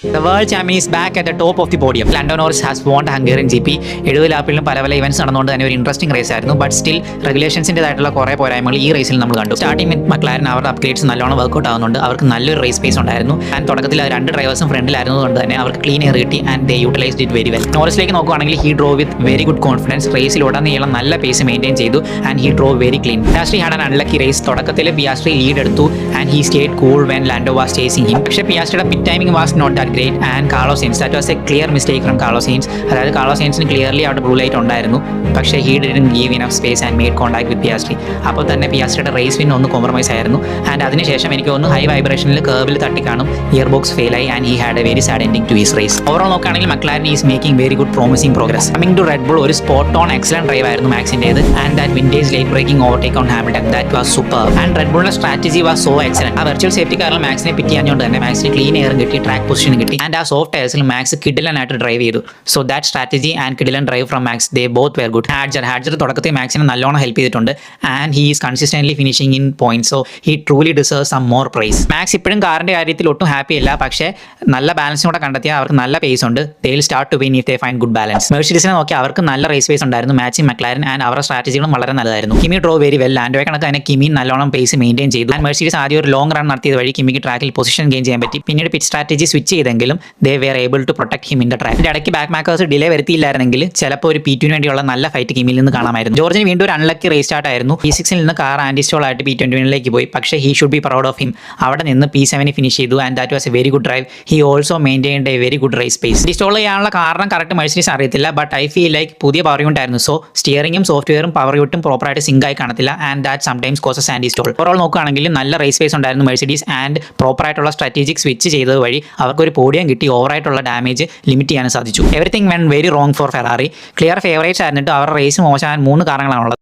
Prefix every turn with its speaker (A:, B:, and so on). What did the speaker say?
A: The world champion is back at the top of the podium. Lando Norris has won the Hungarian GP. 70 ലാപ്പിലും പല events നടന്നുകൊണ്ട് തന്നെ ഒരു interesting raise ആയിരുന്നു. But still റെഗുലേഷൻസിൻ്റെതായിട്ടുള്ള കുറേ പോരായ്മകൾ ഈ റേസിൽ നമ്മൾ കണ്ടു. സ്റ്റാർട്ടിംഗ് വിത്ത് മക്ലാരൻ അവരുടെ അപ്ഗ്രേഡ്സ് നല്ലോണം വർക്കൗട്ട് ആവുന്നുണ്ട്. അവർക്ക് നല്ലൊരു റേസ് പേസ് ഉണ്ടായിരുന്നു. ആൻഡ് തുടക്കത്തിൽ രണ്ട് ഡ്രൈവേഴ്സും ഫ്രണ്ടിലായിരുന്നതുകൊണ്ട് തന്നെ അവർക്ക് ക്ലീൻ എയർ കിട്ടി and they utilised it very well. നോറിസിലേക്ക് നോക്കുകയാണെങ്കിൽ he drove with very good confidence. റേസിലുടനീളം നല്ല പേസ് മെയിൻറ്റെയിൻ ചെയ്തു and he drove very clean. Piastri had an unlucky race. തുടക്കത്തിൽ പിയാസ്ട്രി ലീഡ് എടുത്തു and he stayed cool when Lando was chasing him. പക്ഷേ പിയാസ്ട്രിയുടെ pit timing was not that great and Carlos Sainz, that was a clear mistake from Carlos Sainz. അതായത് Carlos സൈൻസിന് clearly അവിടെ blue light ഉണ്ടായിരുന്നു, പക്ഷേ he didn't give enough space and made contact with Piastri. അപ്പോൾ തന്നെ പിയാസ്ട്രിയുടെ race win ഒന്ന് compromise ആയിരുന്നു. And അതിനുശേഷം എനിക്ക് തോന്നുന്നു ഹൈ വൈബ്രേഷനിൽ കർവിൽ തട്ടിക്കാണും ഇയർ ബോക്സ് ഫെയിലായി and he had a very sad ending to his race. Overall നോക്കുകയാണെങ്കിൽ McLaren is making very good promising progress. Coming to Red Bull, ഒരു സ്പോട്ട് ഓൺ എക്സലന്റ് ഡ്രൈവ് ആയിരുന്നു മാക്സിൻ്റേത് and that vintage late breaking overtake on Hamilton, that was super. And Red ബുളിന്റെ strategy was so excellent. ആ virtual safety കാരണം മാക്സിനെ പിറ്റി ചെയ്യാഞ്ഞുകൊണ്ട് തന്നെ മാക്സിന് ക്ലീൻ എയറും കിട്ടി, ട്രാക്ക് പൊസിഷൻ കിട്ടി ആൻഡ് ആ സോഫ്റ്റ് ടയർസിൽ മാക്സ് കിഡിലനായിട്ട് ഡ്രൈവ് ചെയ്തു. സോ ദാറ്റ് സ്ട്രാറ്റജി ആൻഡ് കിഡിലൻ drive from Max, they both were good. Hadjar തുടക്കത്തിൽ മാക്സിനെ നല്ലോണം ഹെൽപ്പ് ചെയ്തിട്ടുണ്ട് and he is consistently finishing in point. So he truly deserve some more praise. Max ഇപ്പോഴും കാറിന്റെ കാര്യത്തിൽ ഒട്ടും ഹാപ്പി അല്ല, പക്ഷേ നല്ല ബാലൻസും കൂടെ കണ്ടെത്തിയാൽ അവർക്ക് നല്ല പേസ് ഉണ്ട്. They will start to win if they find good balance. മെർസിഡീസിനെ നോക്കി അവർക്ക് നല്ല റേസ് പേസ് ഉണ്ടായിരുന്നു, മാച്ചിങ് മക്ലാരൻ ആൻഡ് അവരുടെ സ്ട്രാറ്റജികളും വളരെ നല്ലതായിരുന്നു. Kimi drove very well. ലാൻഡോയെ കണക്ക് തന്നെ കിമി നല്ലോണം പേസ് മെയിൻറ്റെയിൻ ചെയ്തു. ആൻഡ് മെർസിഡീസ് ആദ്യം ഒരു ലോങ് റൺ നടത്തിയത് വഴി കിമിക്ക് ട്രാക്കിൽ പൊസിഷൻ ഗെയിൻ ചെയ്യാൻ പറ്റി. പിന്നീട് പിറ്റ് സ്ട്രാറ്റജി സ്വിച്ച് ചെയ്തെങ്കിലും they were able to protect him in the track. ഇടയ്ക്ക് ബാക്ക് മാക്കേഴ്സ് ഡിലേ വരുത്തിയില്ലായിരുന്നെങ്കിൽ ചിലപ്പോൾ ഒരു P2 വേണ്ടിയുള്ള നല്ല ഫൈറ്റ് കിമിൽ നിന്ന് കാണാമായിരുന്നു. ജോർജിന് വീണ്ടും ഒരു അൺലക്കി റേസ് സ്റ്റാർട്ട് ആയിരുന്നു. P6 നിന്ന് കാർ ആൻറ്റിസ്റ്റോൾ ആയിട്ട് P21 പോയി, പക്ഷേ he should be proud of him. അവിടെ നിന്ന് P7 ഫിനിഷ് ചെയ്തു and that was a very good drive. He also maintained a very good race pace. Install ചെയ്യാനുള്ള കാരണം കറക്റ്റ് മെർസിഡീസ് അറിയത്തില്ല, ബട്ട് ഐ ഫീൽ ലൈക്ക് പുതിയ power unit ആയിരുന്നു. So സ്റ്റിയറിംഗും സോഫ്റ്റ്വെയറും പവർ യൂണിറ്റും പ്രോപ്പറായിട്ട് സിങ്ക് ആയി കാണത്തില്ല and that sometimes causes antistall. Overall നോക്കുകയാണെങ്കിൽ നല്ല റേസ് പേസ് ഉണ്ടായിരുന്നു മെർസിഡീസ് ആൻഡ് പ്രോപ്പറായിട്ടുള്ള സ്ട്രാറ്റജിക് സ്വിച്ച് ചെയ്തത് വഴി അവർക്ക് ഒരു പോഡിയം കിട്ടി. ഓവറായിട്ടുള്ള ഡാമേജ് ലിമിറ്റ് ചെയ്യാൻ സാധിച്ചു. Everything went very wrong for Ferrari. Clear favourites ആയിരുന്നിട്ട് അവരുടെ റേസ് മോശമാകാൻ 3 കാരണങ്ങളാണുള്ളത്.